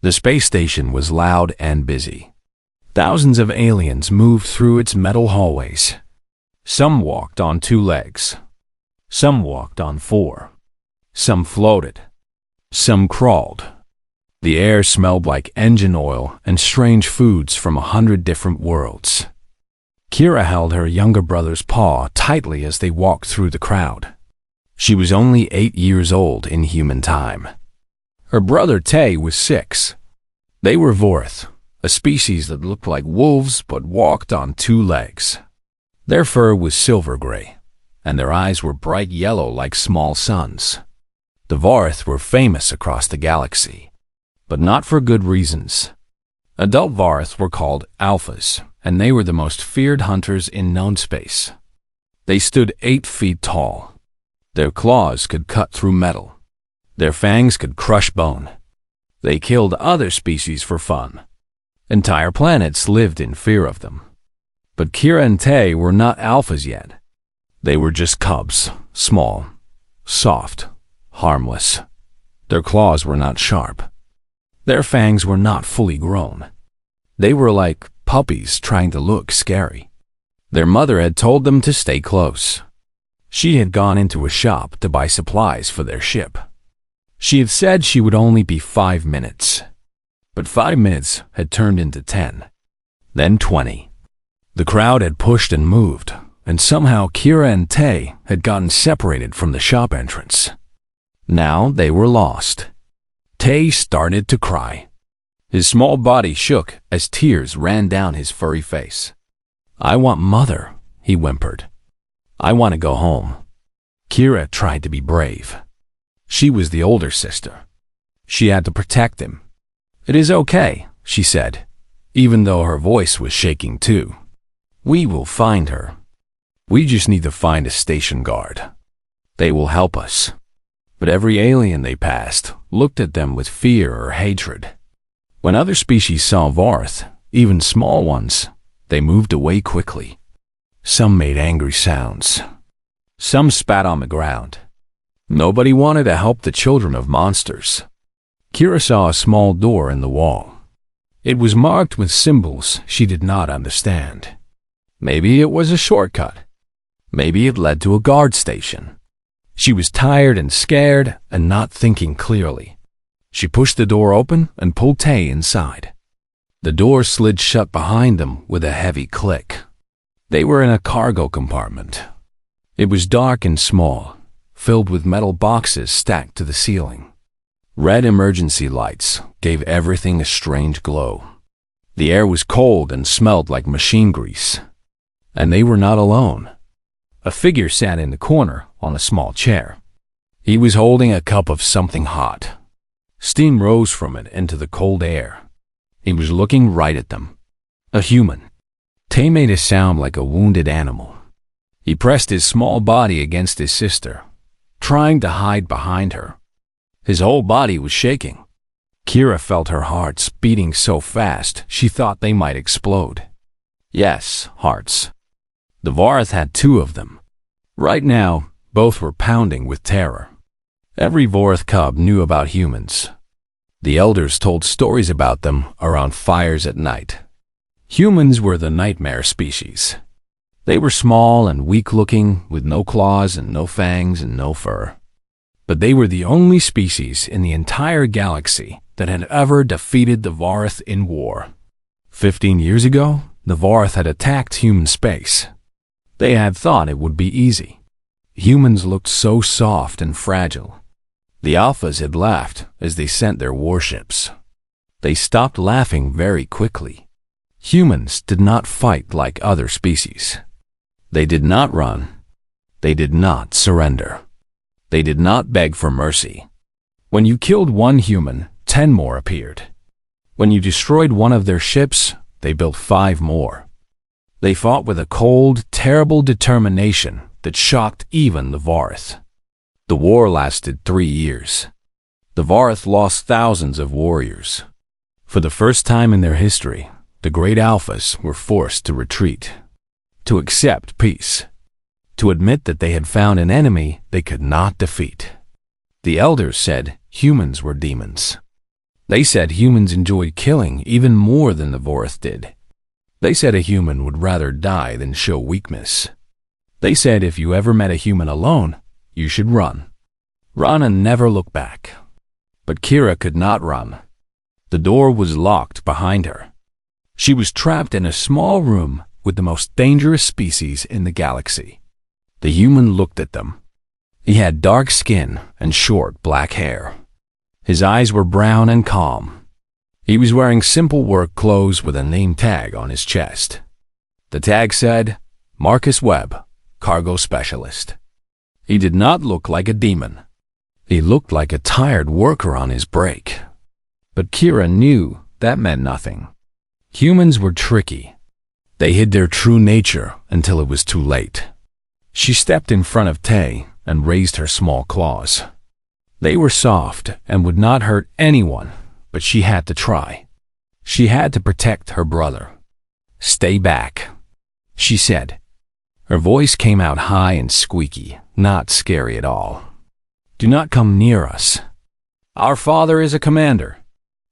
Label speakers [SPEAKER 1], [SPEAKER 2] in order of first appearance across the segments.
[SPEAKER 1] The space station was loud and busy. Thousands of aliens moved through its metal hallways. Some walked on 2 legs. Some walked on 4. Some floated. Some crawled. The air smelled like engine oil and strange foods from 100 different worlds. Kira held her younger brother's paw tightly as they walked through the crowd. She was only 8 years old in human time. Her brother Tay was 6. They were Vorth, a species that looked like wolves but walked on 2 legs. Their fur was silver gray, and their eyes were bright yellow like small suns. The Vorth were famous across the galaxy, but not for good reasons. Adult Vorth were called alphas, and they were the most feared hunters in known space. They stood 8 feet tall. Their claws could cut through metal. Their fangs could crush bone. They killed other species for fun. Entire planets lived in fear of them. But Kira and Tay were not alphas yet. They were just cubs, small, soft, harmless. Their claws were not sharp. Their fangs were not fully grown. They were like puppies trying to look scary. Their mother had told them to stay close. She had gone into a shop to buy supplies for their ship. She had said she would only be 5 minutes. But 5 minutes had turned into 10, then 20. The crowd had pushed and moved, and somehow Kira and Tay had gotten separated from the shop entrance. Now they were lost. Tay started to cry. His small body shook as tears ran down his furry face. "I want Mother," he whimpered. "I want to go home." Kira tried to be brave. She was the older sister. She had to protect him. "It is okay," she said, even though her voice was shaking too. "We will find her. We just need to find a station guard. They will help us." But every alien they passed looked at them with fear or hatred. When other species saw Vorth, even small ones, they moved away quickly. Some made angry sounds. Some spat on the ground. Nobody wanted to help the children of monsters. Kira saw a small door in the wall. It was marked with symbols she did not understand. Maybe it was a shortcut. Maybe it led to a guard station. She was tired and scared and not thinking clearly. She pushed the door open and pulled Tay inside. The door slid shut behind them with a heavy click. They were in a cargo compartment. It was dark and small, filled with metal boxes stacked to the ceiling. Red emergency lights gave everything a strange glow. The air was cold and smelled like machine grease. And they were not alone. A figure sat in the corner on a small chair. He was holding a cup of something hot. Steam rose from it into the cold air. He was looking right at them. A human. Tay made a sound like a wounded animal. He pressed his small body against his sister, trying to hide behind her. His whole body was shaking. Kira felt her hearts beating so fast she thought they might explode. Yes, hearts. The Vorth had 2 of them. Right now, both were pounding with terror. Every Vorth cub knew about humans. The elders told stories about them around fires at night. Humans were the nightmare species. They were small and weak-looking, with no claws and no fangs and no fur. But they were the only species in the entire galaxy that had ever defeated the Vorth in war. 15 years ago, the Vorth had attacked human space. They had thought it would be easy. Humans looked so soft and fragile. The Alphas had laughed as they sent their warships. They stopped laughing very quickly. Humans did not fight like other species. They did not run. They did not surrender. They did not beg for mercy. When you killed one human, 10 more appeared. When you destroyed one of their ships, they built 5 more. They fought with a cold, terrible determination that shocked even the Vorth. The war lasted 3 years. The Vorth lost thousands of warriors. For the first time in their history, the great Alphas were forced to retreat, to accept peace, to admit that they had found an enemy they could not defeat. The elders said humans were demons. They said humans enjoyed killing even more than the Vorth did. They said a human would rather die than show weakness. They said if you ever met a human alone, you should run. Run and never look back. But Kira could not run. The door was locked behind her. She was trapped in a small room with the most dangerous species in the galaxy. The human looked at them. He had dark skin and short black hair. His eyes were brown and calm. He was wearing simple work clothes with a name tag on his chest. The tag said, Marcus Webb, Cargo Specialist. He did not look like a demon. He looked like a tired worker on his break. But Kira knew that meant nothing. Humans were tricky. They hid their true nature until it was too late. She stepped in front of Tay and raised her small claws. They were soft and would not hurt anyone, but she had to try. She had to protect her brother. Stay back, she said. Her voice came out high and squeaky, not scary at all. Do not come near us. Our father is a commander.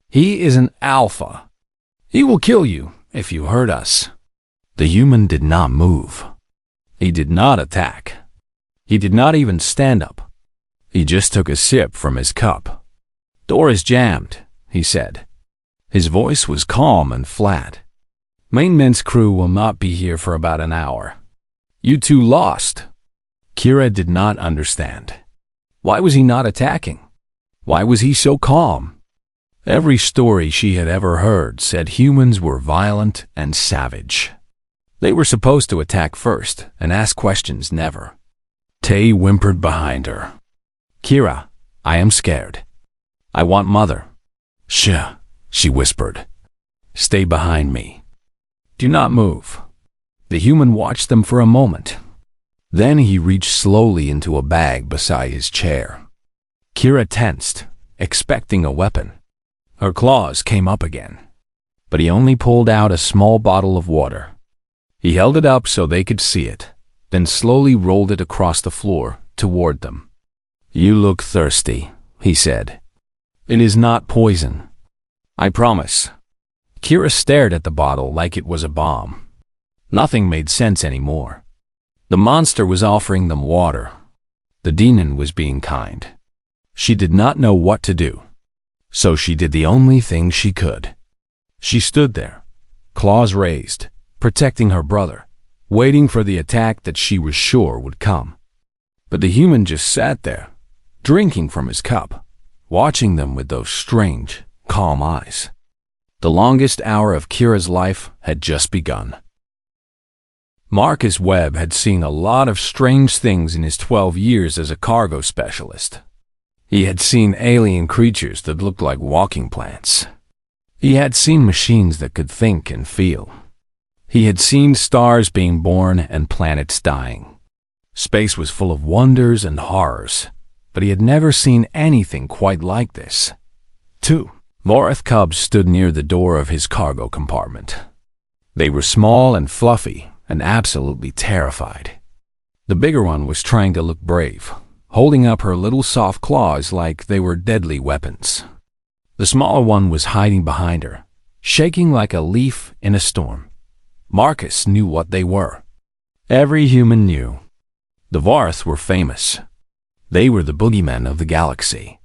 [SPEAKER 1] He is an alpha. He will kill you if you hurt us. The human did not move. He did not attack. He did not even stand up. He just took a sip from his cup. Door is jammed, he said. His voice was calm and flat. Maintenance crew will not be here for about an hour. You two lost. Kira did not understand. Why was he not attacking? Why was he so calm? Every story she had ever heard said humans were violent and savage. They were supposed to attack first and ask questions never. Tay whimpered behind her. Kira, I am scared. I want mother. Shh, she whispered. Stay behind me. Do not move. The human watched them for a moment. Then he reached slowly into a bag beside his chair. Kira tensed, expecting a weapon. Her claws came up again, but he only pulled out a small bottle of water. He held it up so they could see it, then slowly rolled it across the floor toward them. You look thirsty, he said. It is not poison. I promise. Kira stared at the bottle like it was a bomb. Nothing made sense anymore. The monster was offering them water. The demon was being kind. She did not know what to do, so she did the only thing she could. She stood there, claws raised, protecting her brother, waiting for the attack that she was sure would come. But the human just sat there, drinking from his cup, watching them with those strange, calm eyes. The longest hour of Kira's life had just begun. Marcus Webb had seen a lot of strange things in his 12 years as a cargo specialist. He had seen alien creatures that looked like walking plants. He had seen machines that could think and feel. He had seen stars being born and planets dying. Space was full of wonders and horrors, but he had never seen anything quite like this. 2 Vorth cubs stood near the door of his cargo compartment. They were small and fluffy and absolutely terrified. The bigger one was trying to look brave, holding up her little soft claws like they were deadly weapons. The smaller one was hiding behind her, shaking like a leaf in a storm. Marcus knew what they were. Every human knew. The Vorth were famous. They were the boogeymen of the galaxy.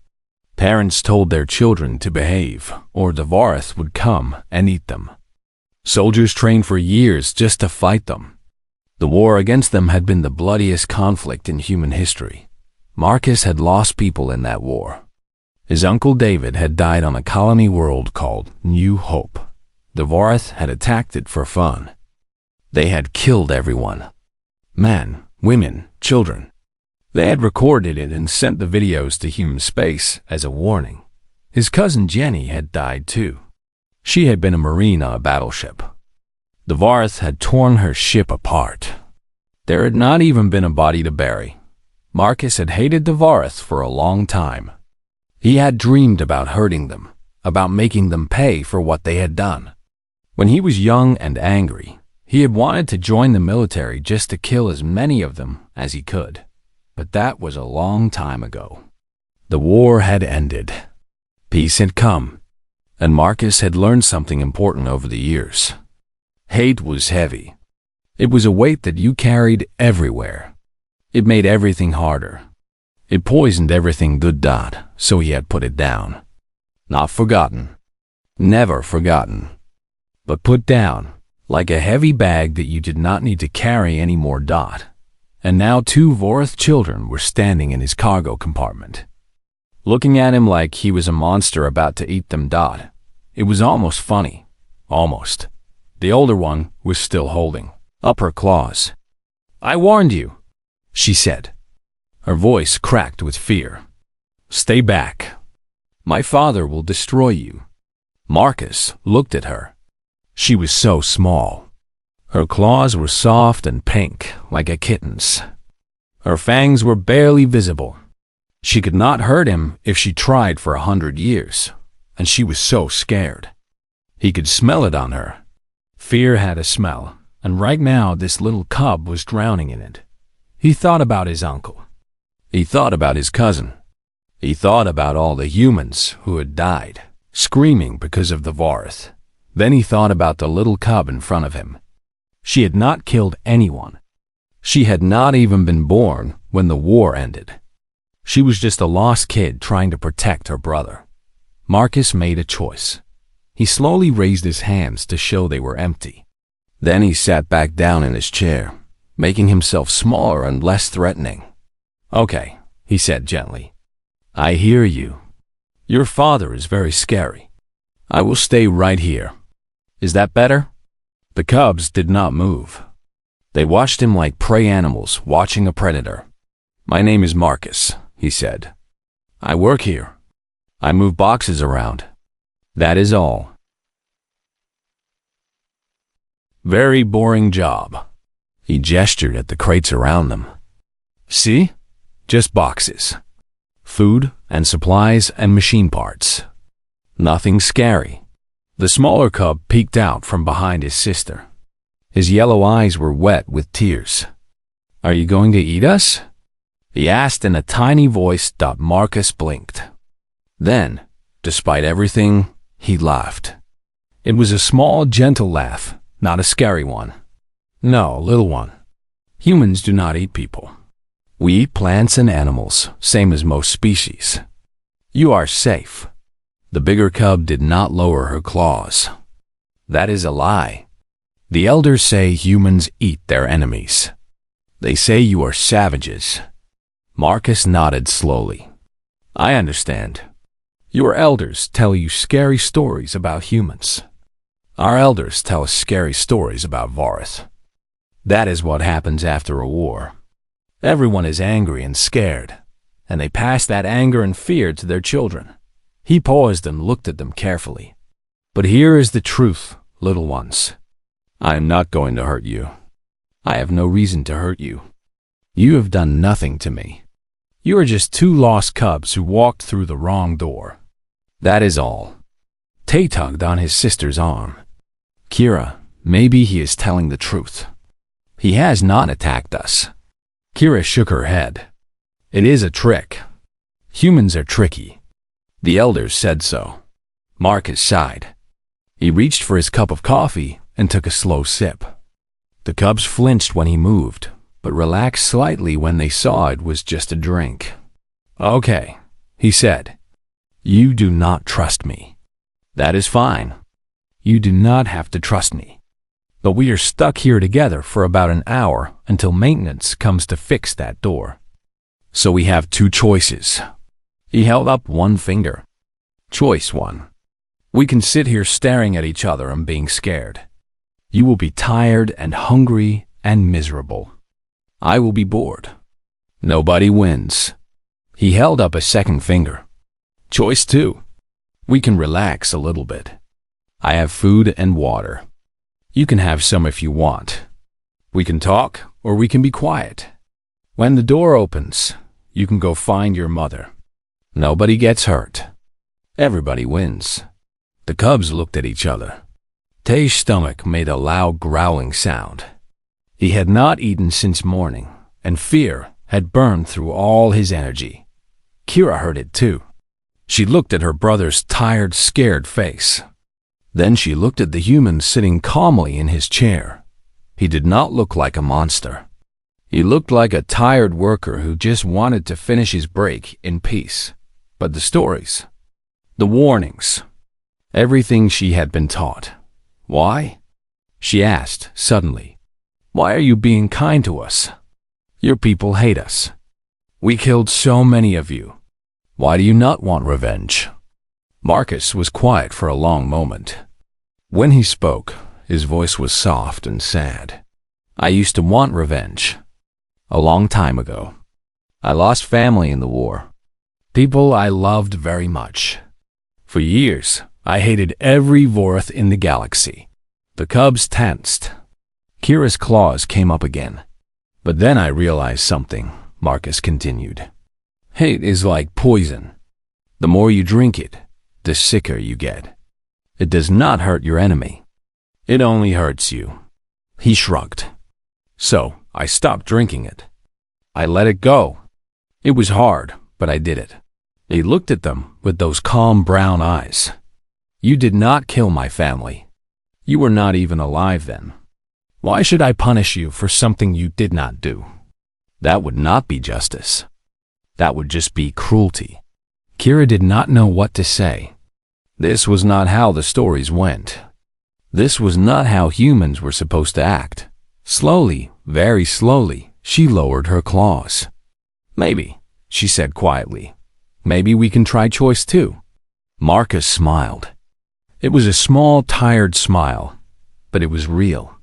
[SPEAKER 1] Parents told their children to behave, or the Vorth would come and eat them. Soldiers trained for years just to fight them. The war against them had been the bloodiest conflict in human history. Marcus had lost people in that war. His uncle David had died on a colony world called New Hope. The Vorth had attacked it for fun. They had killed everyone. Men, women, children. They had recorded it and sent the videos to human space as a warning. His cousin Jenny had died too. She had been a Marine on a battleship. The Vorth had torn her ship apart. There had not even been a body to bury. Marcus had hated the Vorth for a long time. He had dreamed about hurting them, about making them pay for what they had done. When he was young and angry, he had wanted to join the military just to kill as many of them as he could. But that was a long time ago. The war had ended. Peace had come. And Marcus had learned something important over the years. Hate was heavy. It was a weight that you carried everywhere. It made everything harder. It poisoned everything good, so he had put it down. Not forgotten. Never forgotten. But put down, like a heavy bag that you did not need to carry anymore. And now 2 Vorath children were standing in his cargo compartment, looking at him like he was a monster about to eat them. It was almost funny. Almost. The older one was still holding up her claws. "I warned you," she said. Her voice cracked with fear. "Stay back. My father will destroy you." Marcus looked at her. She was so small. Her claws were soft and pink, like a kitten's. Her fangs were barely visible. She could not hurt him if she tried for 100 years, and she was so scared. He could smell it on her. Fear had a smell, and right now this little cub was drowning in it. He thought about his uncle. He thought about his cousin. He thought about all the humans who had died, screaming because of the Vorath. Then he thought about the little cub in front of him. She had not killed anyone. She had not even been born when the war ended. She was just a lost kid trying to protect her brother. Marcus made a choice. He slowly raised his hands to show they were empty. Then he sat back down in his chair, making himself smaller and less threatening. "Okay," he said gently. "I hear you. Your father is very scary. I will stay right here. Is that better?" The cubs did not move. They watched him like prey animals watching a predator. "My name is Marcus," he said. "I work here. I move boxes around. That is all. Very boring job." He gestured at the crates around them. "See? Just boxes. Food and supplies and machine parts. Nothing scary." The smaller cub peeked out from behind his sister. His yellow eyes were wet with tears. "Are you going to eat us?" he asked in a tiny voice. Marcus blinked. Then, despite everything, he laughed. It was a small, gentle laugh, not a scary one. "No, little one. Humans do not eat people. We eat plants and animals, same as most species. You are safe." The bigger cub did not lower her claws. "That is a lie. The elders say humans eat their enemies. They say you are savages." Marcus nodded slowly. "I understand. Your elders tell you scary stories about humans. Our elders tell us scary stories about Vorath. That is what happens after a war. Everyone is angry and scared, and they pass that anger and fear to their children." He paused and looked at them carefully. "But here is the truth, little ones. I am not going to hurt you. I have no reason to hurt you. You have done nothing to me. You are just 2 lost cubs who walked through the wrong door. That is all." Tay tugged on his sister's arm. "Kira, maybe he is telling the truth. He has not attacked us." Kira shook her head. "It is a trick. Humans are tricky. The elders said so." Marcus sighed. He reached for his cup of coffee and took a slow sip. The cubs flinched when he moved, but relaxed slightly when they saw it was just a drink. "Okay," he said. "You do not trust me. That is fine. You do not have to trust me. But we are stuck here together for about an hour until maintenance comes to fix that door. So we have 2 choices." He held up one finger. "Choice 1. We can sit here staring at each other and being scared. You will be tired and hungry and miserable. I will be bored. Nobody wins." He held up a second finger. "Choice 2. We can relax a little bit. I have food and water. You can have some if you want. We can talk or we can be quiet. When the door opens, you can go find your mother. Nobody gets hurt. Everybody wins." The cubs looked at each other. Tay's stomach made a loud growling sound. He had not eaten since morning, and fear had burned through all his energy. Kira heard it too. She looked at her brother's tired, scared face. Then she looked at the human sitting calmly in his chair. He did not look like a monster. He looked like a tired worker who just wanted to finish his break in peace. But the stories, the warnings, everything she had been taught. Why? She asked suddenly. Why are you being kind to us? Your people hate us. We killed so many of you. Why do you not want revenge? Marcus was quiet for a long moment. When he spoke, his voice was soft and sad. I used to want revenge. A long time ago. I lost family in the war. People I loved very much. For years, I hated every Vorth in the galaxy. The cubs tensed. Kira's claws came up again. But then I realized something, Marcus continued. Hate is like poison. The more you drink it, the sicker you get. It does not hurt your enemy. It only hurts you. He shrugged. So, I stopped drinking it. I let it go. It was hard, but I did it. He looked at them with those calm brown eyes. You did not kill my family. You were not even alive then. Why should I punish you for something you did not do? That would not be justice. That would just be cruelty. Kira did not know what to say. This was not how the stories went. This was not how humans were supposed to act. Slowly, very slowly, she lowered her claws. Maybe, she said quietly. Maybe we can try choice 2. Marcus smiled. It was a small, tired smile, but it was real.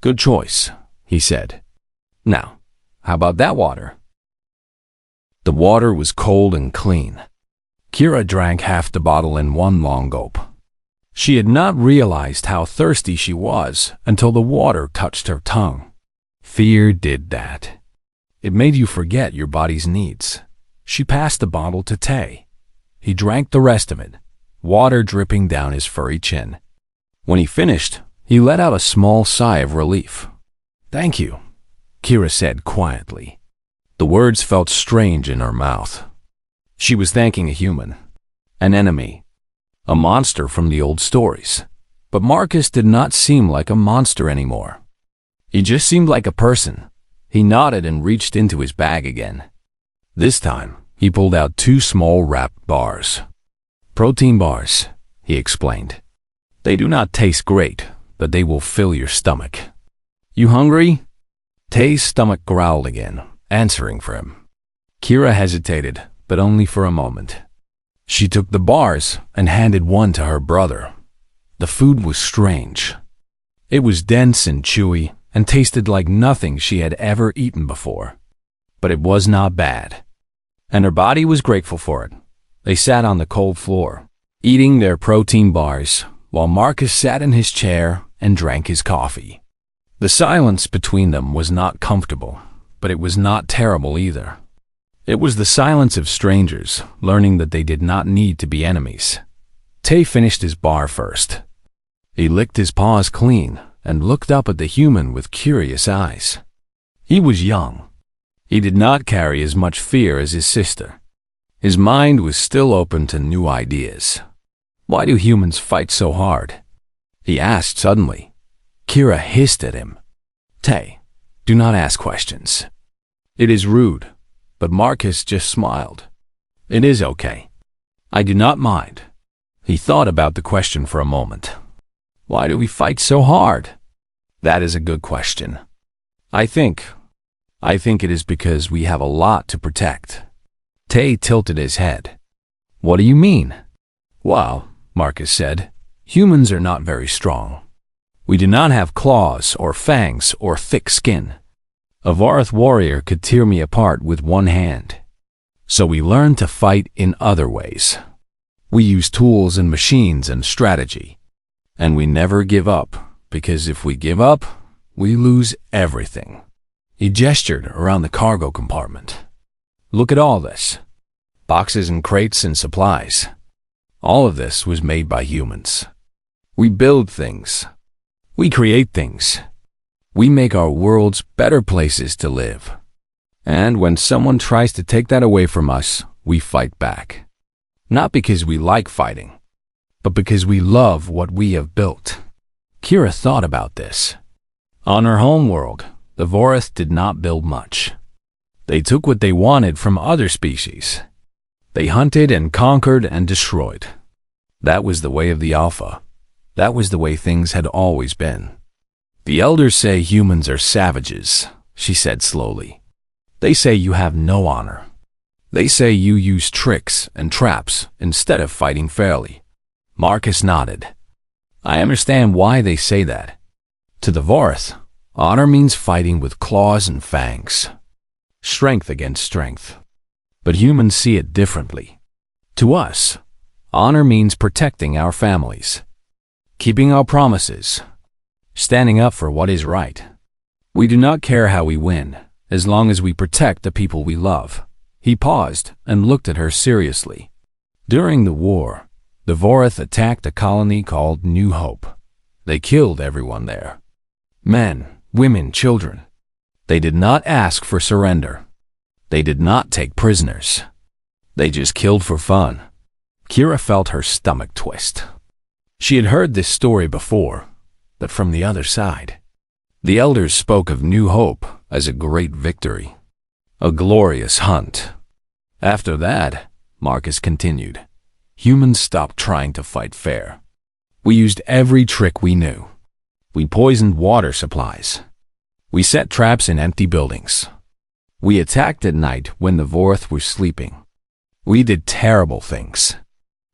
[SPEAKER 1] Good choice, he said. Now, how about that water? The water was cold and clean. Kira drank half the bottle in one long gulp. She had not realized how thirsty she was until the water touched her tongue. Fear did that. It made you forget your body's needs. She passed the bottle to Tay. He drank the rest of it, water dripping down his furry chin. When he finished, he let out a small sigh of relief. Thank you, Kira said quietly. The words felt strange in her mouth. She was thanking a human, an enemy, a monster from the old stories. But Marcus did not seem like a monster anymore. He just seemed like a person. He nodded and reached into his bag again. This time, he pulled out 2 small wrapped bars. Protein bars, he explained. They do not taste great, but they will fill your stomach. You hungry? Tay's stomach growled again, answering for him. Kira hesitated, but only for a moment. She took the bars and handed one to her brother. The food was strange. It was dense and chewy and tasted like nothing she had ever eaten before. But it was not bad. And her body was grateful for it. They sat on the cold floor, eating their protein bars, while Marcus sat in his chair and drank his coffee. The silence between them was not comfortable, but it was not terrible either. It was the silence of strangers, learning that they did not need to be enemies. Tay finished his bar first. He licked his paws clean and looked up at the human with curious eyes. He was young. He did not carry as much fear as his sister. His mind was still open to new ideas. Why do humans fight so hard? He asked suddenly. Kira hissed at him. Tay, do not ask questions. It is rude, but Marcus just smiled. It is okay. I do not mind. He thought about the question for a moment. Why do we fight so hard? That is a good question. I think it is because we have a lot to protect. Tay tilted his head. What do you mean? Well, Marcus said, humans are not very strong. We do not have claws or fangs or thick skin. A Vorth warrior could tear me apart with one hand. So we learn to fight in other ways. We use tools and machines and strategy. And we never give up, because if we give up, we lose everything. He gestured around the cargo compartment. Look at all this. Boxes and crates and supplies. All of this was made by humans. We build things. We create things. We make our worlds better places to live. And when someone tries to take that away from us, we fight back. Not because we like fighting, but because we love what we have built. Kira thought about this. On her homeworld, the Vorath did not build much. They took what they wanted from other species. They hunted and conquered and destroyed. That was the way of the Alpha. That was the way things had always been. The elders say humans are savages, she said slowly. They say you have no honor. They say you use tricks and traps instead of fighting fairly. Marcus nodded. I understand why they say that. To the Vorath, honor means fighting with claws and fangs. Strength against strength. But humans see it differently. To us, honor means protecting our families, keeping our promises, standing up for what is right. We do not care how we win, as long as we protect the people we love. He paused and looked at her seriously. During the war, the Vorath attacked a colony called New Hope. They killed everyone there. Men, women, children. They did not ask for surrender. They did not take prisoners. They just killed for fun. Kira felt her stomach twist. She had heard this story before, but from the other side. The elders spoke of New Hope as a great victory, a glorious hunt. After that, Marcus continued, humans stopped trying to fight fair. We used every trick we knew. We poisoned water supplies. We set traps in empty buildings. We attacked at night when the Vorath were sleeping. We did terrible things.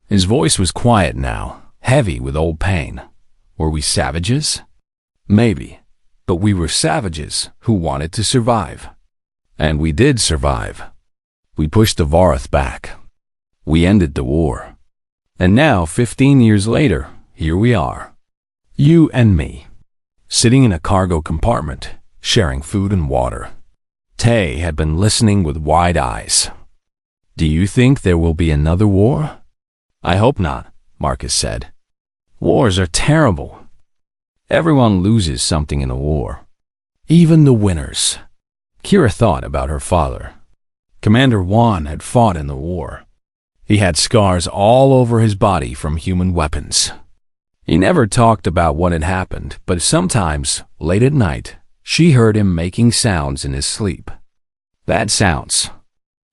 [SPEAKER 1] His voice was quiet now, heavy with old pain. Were we savages? Maybe, but we were savages who wanted to survive. And we did survive. We pushed the Vorath back. We ended the war. And now, 15 years later, here we are. You and me, sitting in a cargo compartment, sharing food and water. Tay had been listening with wide eyes. Do you think there will be another war? I hope not, Marcus said. Wars are terrible. Everyone loses something in a war. Even the winners. Kira thought about her father. Commander Juan had fought in the war. He had scars all over his body from human weapons. He never talked about what had happened, but sometimes, late at night, she heard him making sounds in his sleep. Bad sounds.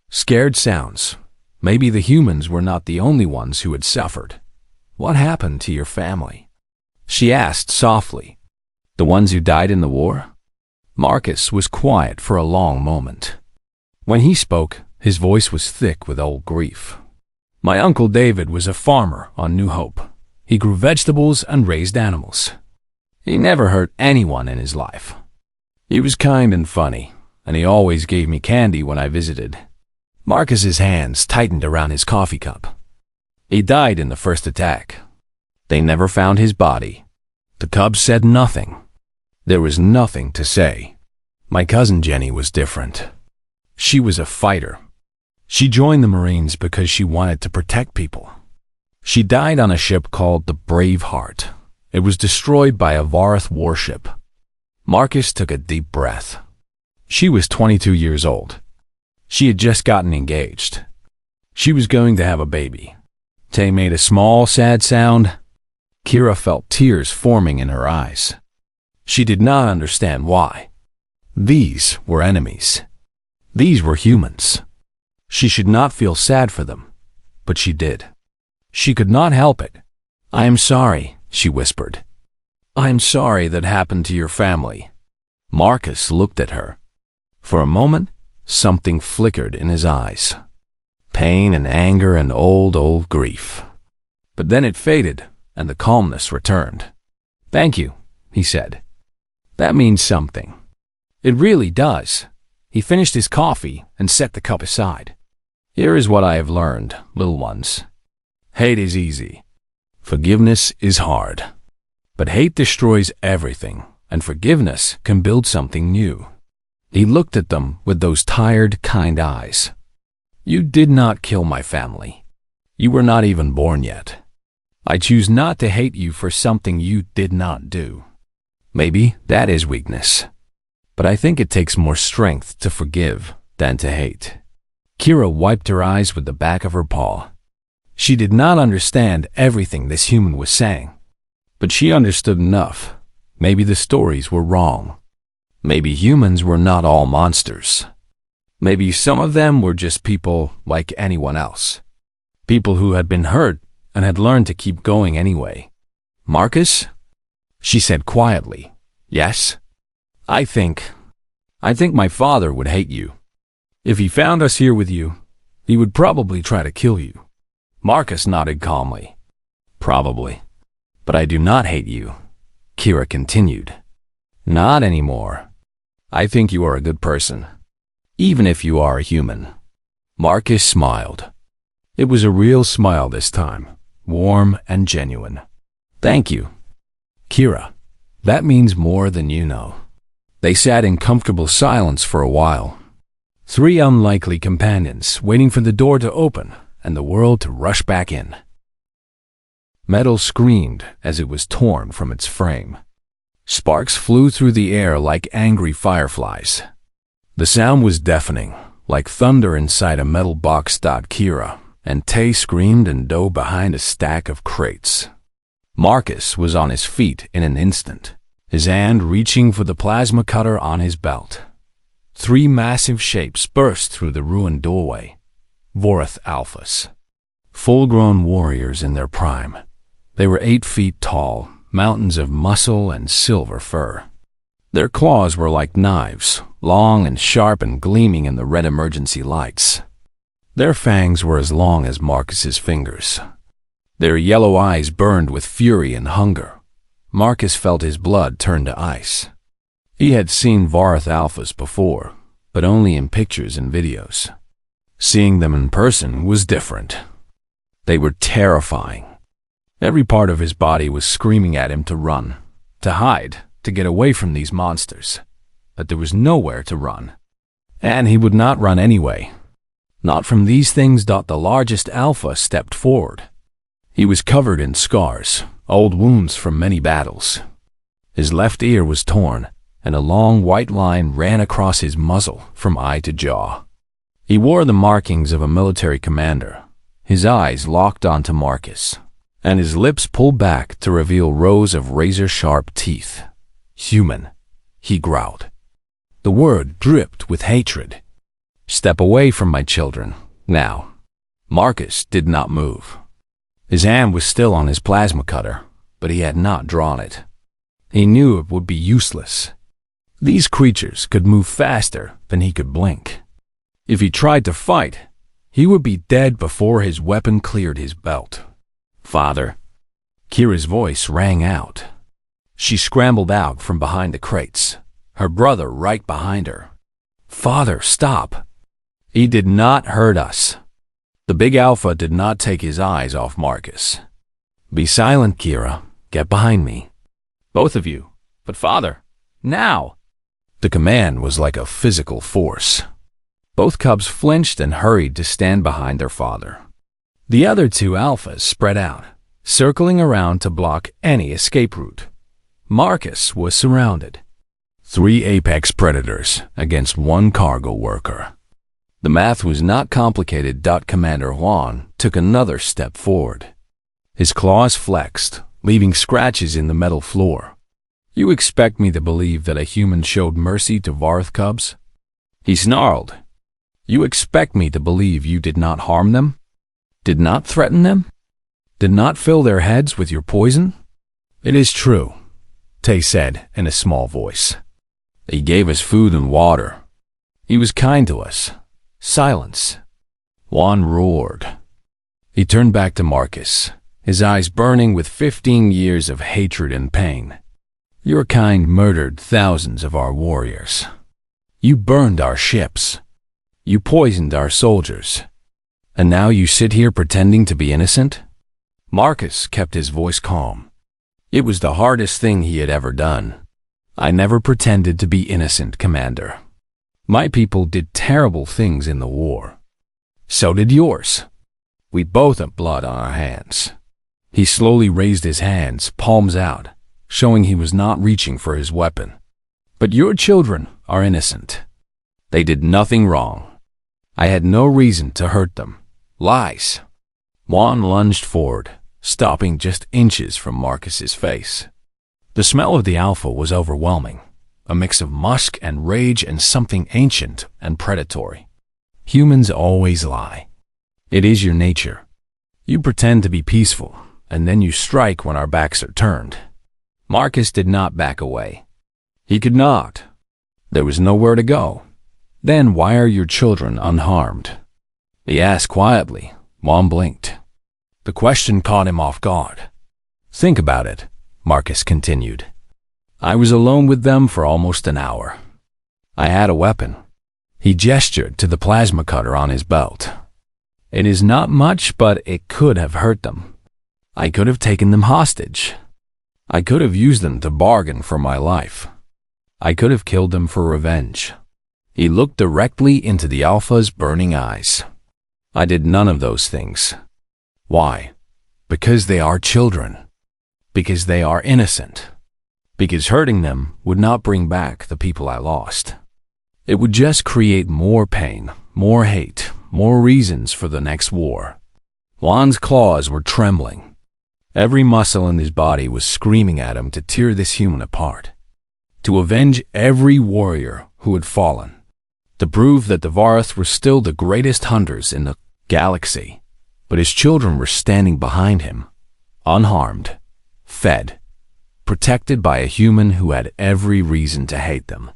[SPEAKER 1] Scared sounds. Maybe the humans were not the only ones who had suffered. What happened to your family? She asked softly. The ones who died in the war? Marcus was quiet for a long moment. When he spoke, his voice was thick with old grief. My Uncle David was a farmer on New Hope. He grew vegetables and raised animals. He never hurt anyone in his life. He was kind and funny, and he always gave me candy when I visited. Marcus's hands tightened around his coffee cup. He died in the first attack. They never found his body. The cubs said nothing. There was nothing to say. My cousin Jenny was different. She was a fighter. She joined the Marines because she wanted to protect people. She died on a ship called the Brave Heart. It was destroyed by a Vorath warship. Marcus took a deep breath. She was 22 years old. She had just gotten engaged. She was going to have a baby. Tay made a small, sad sound. Kira felt tears forming in her eyes. She did not understand why. These were enemies. These were humans. She should not feel sad for them, but she did. She could not help it. I am sorry, she whispered. I am sorry that happened to your family. Marcus looked at her. For a moment, something flickered in his eyes. Pain and anger and old grief. But then it faded, and the calmness returned. Thank you, he said. That means something. It really does. He finished his coffee and set the cup aside. Here is what I have learned, little ones. Hate is easy. Forgiveness is hard. But hate destroys everything, and forgiveness can build something new. He looked at them with those tired, kind eyes. You did not kill my family. You were not even born yet. I choose not to hate you for something you did not do. Maybe that is weakness. But I think it takes more strength to forgive than to hate. Kira wiped her eyes with the back of her paw. She did not understand everything this human was saying, but she understood enough. Maybe the stories were wrong. Maybe humans were not all monsters. Maybe some of them were just people like anyone else. People who had been hurt and had learned to keep going anyway. "Marcus?" she said quietly. "Yes? I think my father would hate you. If he found us here with you, he would probably try to kill you." Marcus nodded calmly. "Probably. But I do not hate you," Kira continued. "Not anymore. I think you are a good person, even if you are a human." Marcus smiled. It was a real smile this time, warm and genuine. "Thank you, Kira. That means more than you know." They sat in comfortable silence for a while. Three unlikely companions waiting for the door to open and the world to rush back in. Metal screamed as it was torn from its frame. Sparks flew through the air like angry fireflies. The sound was deafening, like thunder inside a metal box. Kira and Tay screamed and dove behind a stack of crates. Marcus was on his feet in an instant, his hand reaching for the plasma cutter on his belt. Three massive shapes burst through the ruined doorway. Vorath Alphas. Full-grown warriors in their prime. They were 8 feet tall, mountains of muscle and silver fur. Their claws were like knives, long and sharp and gleaming in the red emergency lights. Their fangs were as long as Marcus's fingers. Their yellow eyes burned with fury and hunger. Marcus felt his blood turn to ice. He had seen Vorath Alphas before, but only in pictures and videos. Seeing them in person was different. They were terrifying. Every part of his body was screaming at him to run, to hide, to get away from these monsters. But there was nowhere to run. And he would not run anyway. Not from these things. The largest alpha stepped forward. He was covered in scars, old wounds from many battles. His left ear was torn, and a long white line ran across his muzzle from eye to jaw. He wore the markings of a military commander. His eyes locked onto Marcus, and his lips pulled back to reveal rows of razor-sharp teeth. "Human," he growled. The word dripped with hatred. "Step away from my children, now." Marcus did not move. His hand was still on his plasma cutter, but he had not drawn it. He knew it would be useless. These creatures could move faster than he could blink. If he tried to fight, he would be dead before his weapon cleared his belt. "Father," Kira's voice rang out. She scrambled out from behind the crates, her brother right behind her. "Father, stop. He did not hurt us." The big alpha did not take his eyes off Marcus. "Be silent, Kira. Get behind me. Both of you." "But father, now!" The command was like a physical force. Both cubs flinched and hurried to stand behind their father. The other 2 alphas spread out, circling around to block any escape route. Marcus was surrounded. 3 apex predators against 1 cargo worker. The math was not complicated. Commander Juan took another step forward. His claws flexed, leaving scratches in the metal floor. "You expect me to believe that a human showed mercy to Vorath cubs?" He snarled. "You expect me to believe you did not harm them? Did not threaten them? Did not fill their heads with your poison?" "It is true," Tay said in a small voice. "He gave us food and water. He was kind to us." "Silence," Juan roared. He turned back to Marcus, his eyes burning with 15 years of hatred and pain. "Your kind murdered thousands of our warriors. You burned our ships. You poisoned our soldiers. And now you sit here pretending to be innocent?" Marcus kept his voice calm. It was the hardest thing he had ever done. "I never pretended to be innocent, Commander. My people did terrible things in the war. So did yours. We both have blood on our hands." He slowly raised his hands, palms out, showing he was not reaching for his weapon. "But your children are innocent. They did nothing wrong. I had no reason to hurt them." "Lies." Juan lunged forward, stopping just inches from Marcus's face. The smell of the alpha was overwhelming, a mix of musk and rage and something ancient and predatory. Humans always lie. It is your nature. You pretend to be peaceful, and then you strike when our backs are turned. Marcus did not back away. He could not. There was nowhere to go. Then why are your children unharmed? He asked quietly. Juan blinked. The question caught him off guard. Think about it, Marcus continued. I was alone with them for almost an hour. I had a weapon. He gestured to the plasma cutter on his belt. It is not much, but it could have hurt them. I could have taken them hostage. I could have used them to bargain for my life. I could have killed them for revenge. He looked directly into the Alpha's burning eyes. I did none of those things. Why? Because they are children. Because they are innocent. Because hurting them would not bring back the people I lost. It would just create more pain, more hate, more reasons for the next war. Juan's claws were trembling. Every muscle in his body was screaming at him to tear this human apart. To avenge every warrior who had fallen. To prove that the Varth were still the greatest hunters in the galaxy. But his children were standing behind him, unharmed, fed, protected by a human who had every reason to hate them.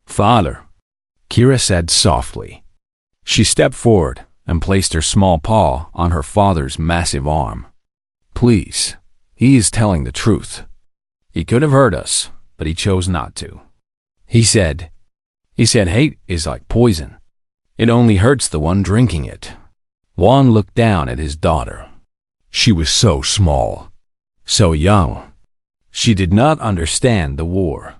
[SPEAKER 1] Father, Kira said softly. She stepped forward and placed her small paw on her father's massive arm. Please, he is telling the truth. He could have hurt us, but he chose not to. He said hate is like poison. It only hurts the one drinking it. Juan looked down at his daughter. She was so small, so young. She did not understand the war.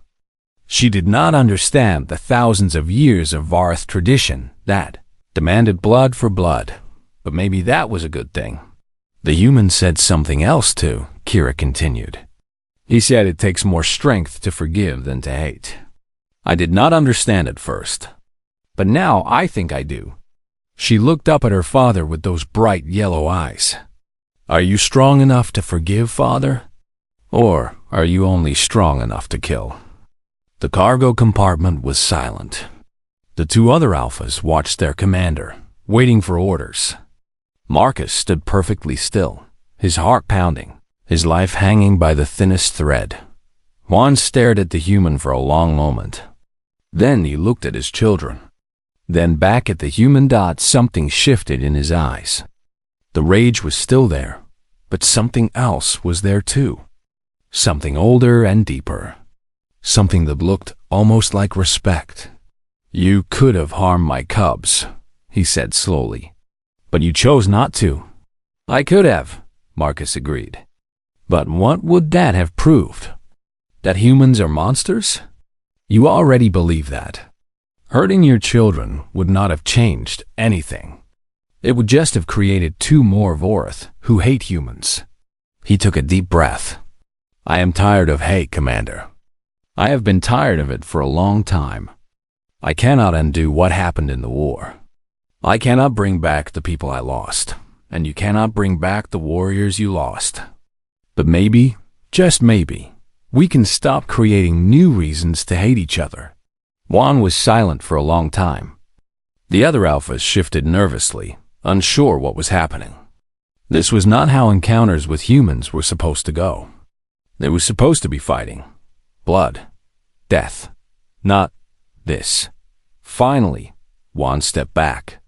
[SPEAKER 1] She did not understand the thousands of years of Varth tradition that demanded blood for blood, but maybe that was a good thing. The human said something else too, Kira continued. He said it takes more strength to forgive than to hate. I did not understand at first, but now I think I do. She looked up at her father with those bright yellow eyes. Are you strong enough to forgive, Father? Or are you only strong enough to kill? The cargo compartment was silent. The two other alphas watched their commander, waiting for orders. Marcus stood perfectly still, his heart pounding, his life hanging by the thinnest thread. Juan stared at the human for a long moment. Then he looked at his children. Then back at the human. Something shifted in his eyes. The rage was still there, but something else was there too. Something older and deeper. Something that looked almost like respect. You could have harmed my cubs, he said slowly. But you chose not to. I could have, Marcus agreed. But what would that have proved? That humans are monsters? You already believe that. Hurting your children would not have changed anything. It would just have created two more Vorth who hate humans. He took a deep breath. I am tired of hate, Commander. I have been tired of it for a long time. I cannot undo what happened in the war. I cannot bring back the people I lost, and you cannot bring back the warriors you lost. But maybe, just maybe, we can stop creating new reasons to hate each other. Juan was silent for a long time. The other alphas shifted nervously, unsure what was happening. This was not how encounters with humans were supposed to go. There was supposed to be fighting, blood, death, not this. Finally, Juan stepped back.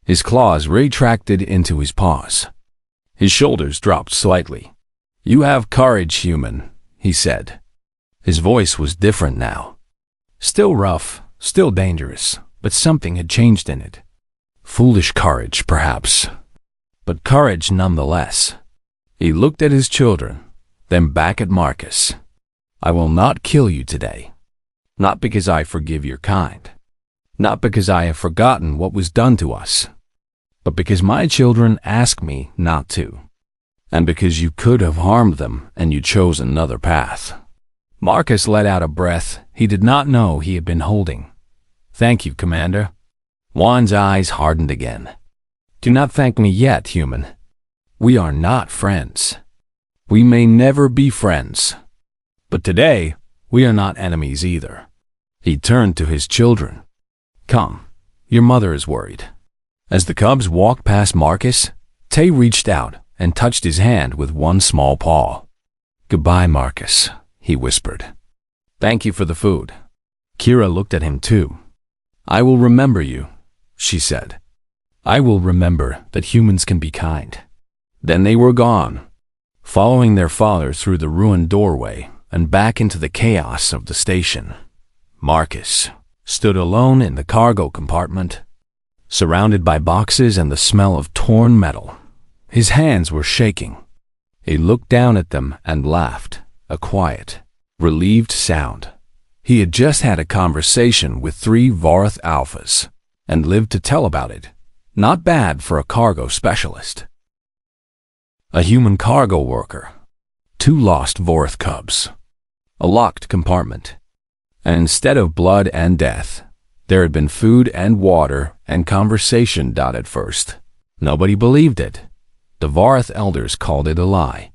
[SPEAKER 1] His claws retracted into his paws. His shoulders dropped slightly. You have courage, human, he said. His voice was different now. Still rough, still dangerous, but something had changed in it. Foolish courage, perhaps, but courage nonetheless. He looked at his children, then back at Marcus. I will not kill you today. Not because I forgive your kind. Not because I have forgotten what was done to us. But because my children ask me not to. And because you could have harmed them and you chose another path. Marcus let out a breath he did not know he had been holding. Thank you, Commander. Juan's eyes hardened again. Do not thank me yet, human. We are not friends. We may never be friends. But today, we are not enemies either." He turned to his children. "Come, your mother is worried." As the cubs walked past Marcus, Tay reached out and touched his hand with one small paw. "Goodbye, Marcus," he whispered. "Thank you for the food." Kira looked at him too. "I will remember you," she said. "I will remember that humans can be kind." Then they were gone, following their father through the ruined doorway and back into the chaos of the station. Marcus stood alone in the cargo compartment, surrounded by boxes and the smell of torn metal. His hands were shaking. He looked down at them and laughed, a quiet, relieved sound. He had just had a conversation with 3 Vorath alphas and lived to tell about it. Not bad for a cargo specialist. A human cargo worker, 2 lost Vorath cubs, a locked compartment, and instead of blood and death, there had been food and water and conversation. At first, nobody believed it. The Vorath elders called it a lie.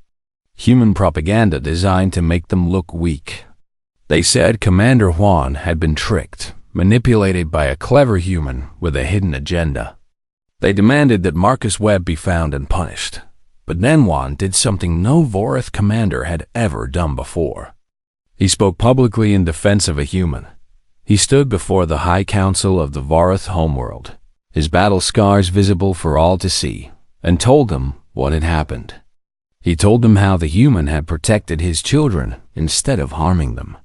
[SPEAKER 1] Human propaganda designed to make them look weak. They said Commander Juan had been tricked, manipulated by a clever human with a hidden agenda. They demanded that Marcus Webb be found and punished. But then Juan did something no Vorath commander had ever done before. He spoke publicly in defense of a human. He stood before the High Council of the Vorath homeworld, his battle scars visible for all to see, and told them what had happened. He told them how the human had protected his children instead of harming them.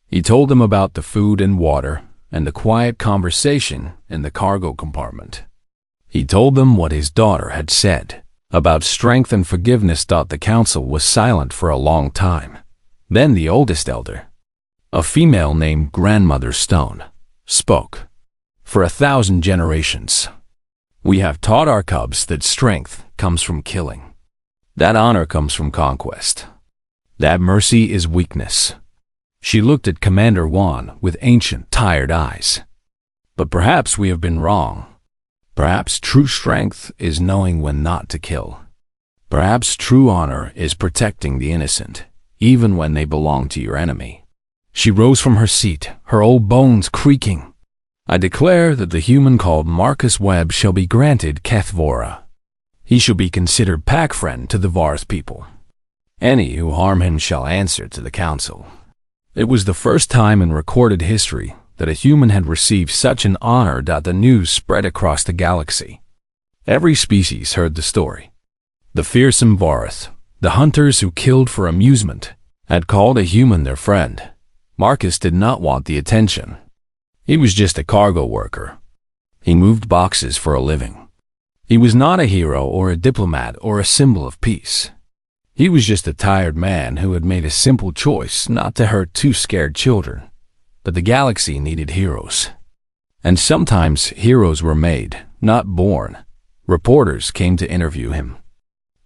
[SPEAKER 1] He told them about the food and water and the quiet conversation in the cargo compartment. He told them what his daughter had said about strength and forgiveness. The council was silent for a long time. Then the oldest elder, a female named Grandmother Stone, spoke. "For 1,000 generations, we have taught our cubs that strength comes from killing, that honor comes from conquest, that mercy is weakness." She looked at Commander Juan with ancient, tired eyes. "But perhaps we have been wrong. Perhaps true strength is knowing when not to kill. Perhaps true honor is protecting the innocent, even when they belong to your enemy." She rose from her seat, her old bones creaking. "I declare that the human called Marcus Webb shall be granted Kethvora. He shall be considered pack friend to the Vorath people. Any who harm him shall answer to the council." It was the first time in recorded history that a human had received such an honor. The news spread across the galaxy. Every species heard the story. The fearsome Vorath, the hunters who killed for amusement, had called a human their friend. Marcus did not want the attention. He was just a cargo worker. He moved boxes for a living. He was not a hero or a diplomat or a symbol of peace. He was just a tired man who had made a simple choice not to hurt 2 scared children. But the galaxy needed heroes. And sometimes heroes were made, not born. Reporters came to interview him.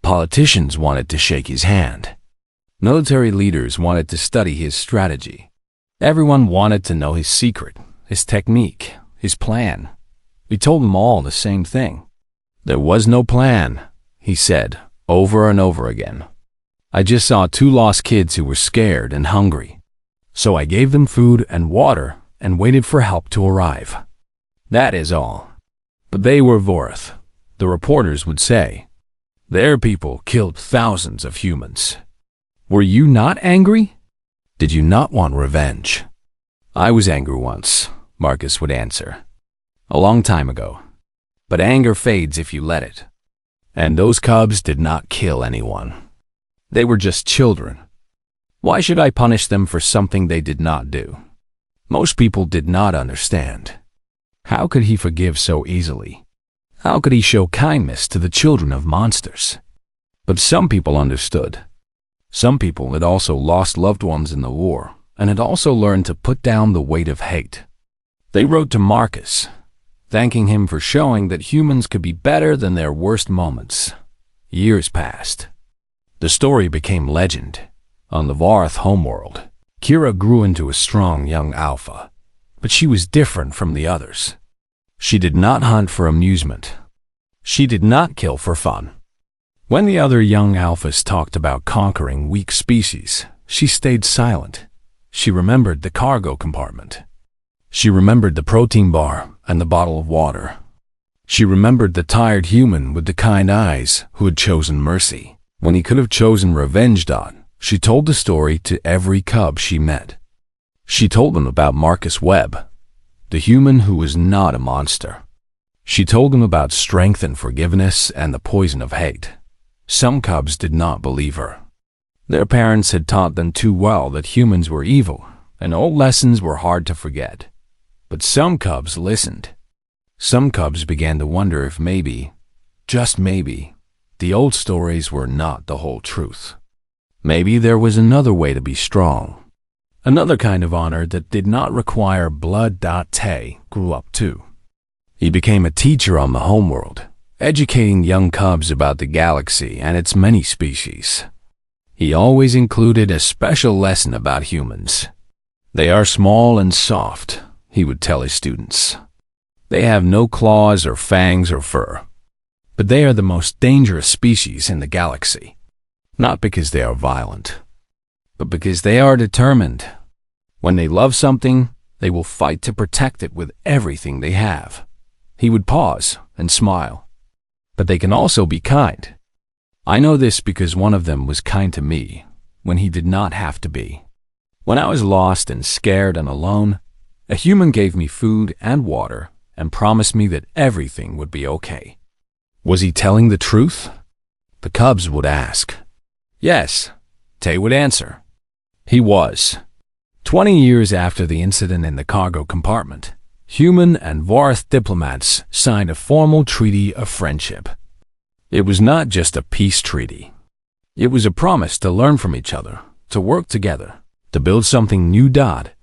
[SPEAKER 1] Politicians wanted to shake his hand. Military leaders wanted to study his strategy. Everyone wanted to know his secret, his technique, his plan. We told them all the same thing. "There was no plan," he said, over and over again. "I just saw 2 lost kids who were scared and hungry. So I gave them food and water and waited for help to arrive. That is all." But they were Vorath, the reporters would say. Their people killed thousands of humans. Were you not angry? Did you not want revenge? "I was angry once," Marcus would answer. "A long time ago. But anger fades if you let it. And those cubs did not kill anyone. They were just children. Why should I punish them for something they did not do?" Most people did not understand. How could he forgive so easily? How could he show kindness to the children of monsters? But some people understood. Some people had also lost loved ones in the war and had also learned to put down the weight of hate. They wrote to Marcus, thanking him for showing that humans could be better than their worst moments. Years passed. The story became legend. On the Vorath homeworld, Kira grew into a strong young alpha, but she was different from the others. She did not hunt for amusement. She did not kill for fun. When the other young alphas talked about conquering weak species, she stayed silent. She remembered the cargo compartment. She remembered the protein bar and the bottle of water. She remembered the tired human with the kind eyes who had chosen mercy when he could have chosen revenge. She told the story to every cub she met. She told them about Marcus Webb, the human who was not a monster. She told them about strength and forgiveness and the poison of hate. Some cubs did not believe her. Their parents had taught them too well that humans were evil, and old lessons were hard to forget. But some cubs listened. Some cubs began to wonder if maybe, just maybe, the old stories were not the whole truth. Maybe there was another way to be strong. Another kind of honor that did not require blood. Tay grew up too. He became a teacher on the homeworld, educating young cubs about the galaxy and its many species. He always included a special lesson about humans. They are small and soft, he would tell his students. They have no claws or fangs or fur. But they are the most dangerous species in the galaxy. Not because they are violent, but because they are determined. When they love something, they will fight to protect it with everything they have. He would pause and smile. But they can also be kind. I know this because one of them was kind to me when he did not have to be. When I was lost and scared and alone, a human gave me food and water and promised me that everything would be okay. Was he telling the truth? The cubs would ask. Yes, Tay would answer. He was. 20 years after the incident in the cargo compartment, human and Vorath diplomats signed a formal treaty of friendship. It was not just a peace treaty. It was a promise to learn from each other, to work together, to build something new.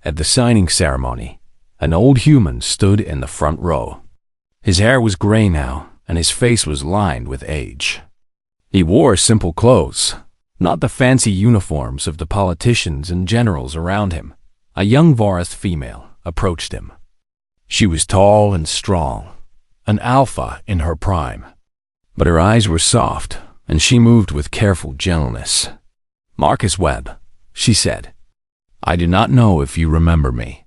[SPEAKER 1] At the signing ceremony, an old human stood in the front row. His hair was gray now, and his face was lined with age. He wore simple clothes, not the fancy uniforms of the politicians and generals around him. A young Vorath female approached him. She was tall and strong, an alpha in her prime. But her eyes were soft, and she moved with careful gentleness. Marcus Webb, she said. I do not know if you remember me.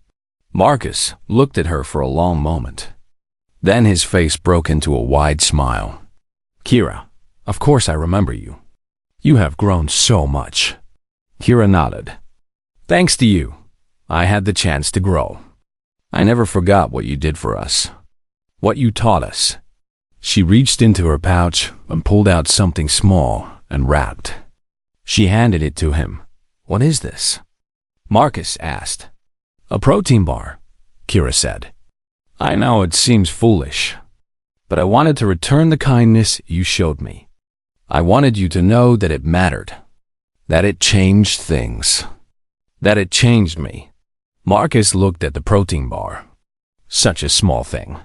[SPEAKER 1] Marcus looked at her for a long moment. Then his face broke into a wide smile. Kira, of course I remember you. You have grown so much. Kira nodded. Thanks to you, I had the chance to grow. I never forgot what you did for us, what you taught us. She reached into her pouch and pulled out something small and wrapped. She handed it to him. What is this? Marcus asked. A protein bar, Kira said. I know it seems foolish, but I wanted to return the kindness you showed me. I wanted you to know that it mattered, that it changed things, that it changed me. Marcus looked at the protein bar. Such a small thing.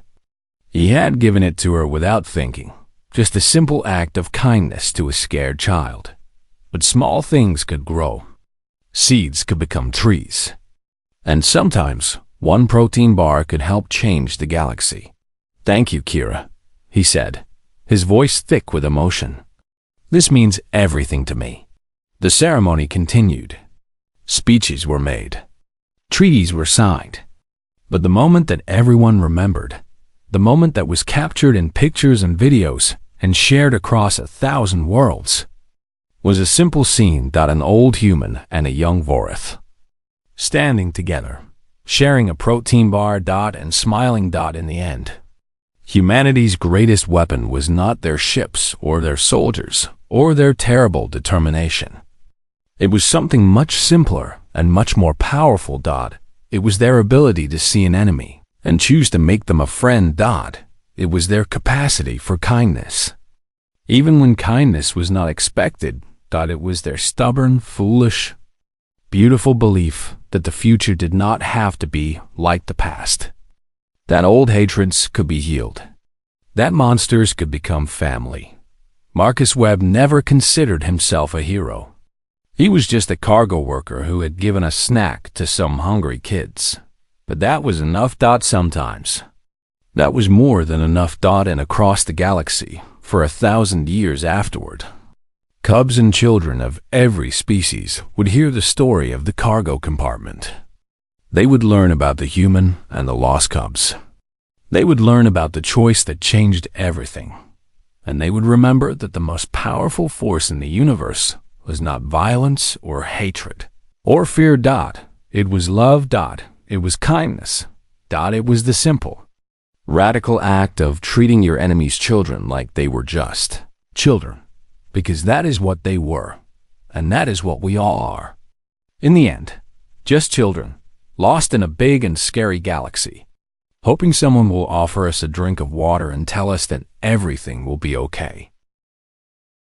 [SPEAKER 1] He had given it to her without thinking, just a simple act of kindness to a scared child. But small things could grow. Seeds could become trees. And sometimes, one protein bar could help change the galaxy. Thank you, Kira, he said, his voice thick with emotion. This means everything to me. The ceremony continued. Speeches were made. Treaties were signed. But the moment that everyone remembered, the moment that was captured in pictures and videos and shared across 1,000 worlds, was a simple scene. An old human and a young Vorath, standing together, sharing a protein bar. And smiling. In the end, humanity's greatest weapon was not their ships or their soldiers or their terrible determination. It was something much simpler and much more powerful. It was their ability to see an enemy and choose to make them a friend. It was their capacity for kindness. Even when kindness was not expected. It was their stubborn, foolish, beautiful belief that the future did not have to be like the past. That old hatreds could be healed. That monsters could become family. Marcus Webb never considered himself a hero. He was just a cargo worker who had given a snack to some hungry kids. But that was enough. Sometimes. That was more than enough. And across the galaxy, for 1,000 years afterward, Cubs and children of every species would hear the story of the cargo compartment. They would learn about the human and the lost cubs. They would learn about the choice that changed everything. And they would remember that the most powerful force in the universe was not violence or hatred or fear. It was love. It was kindness. It was the simple, radical act of treating your enemy's children like they were just children, because that is what they were, and that is what we all are. In the end, just children, lost in a big and scary galaxy, hoping someone will offer us a drink of water and tell us that everything will be okay.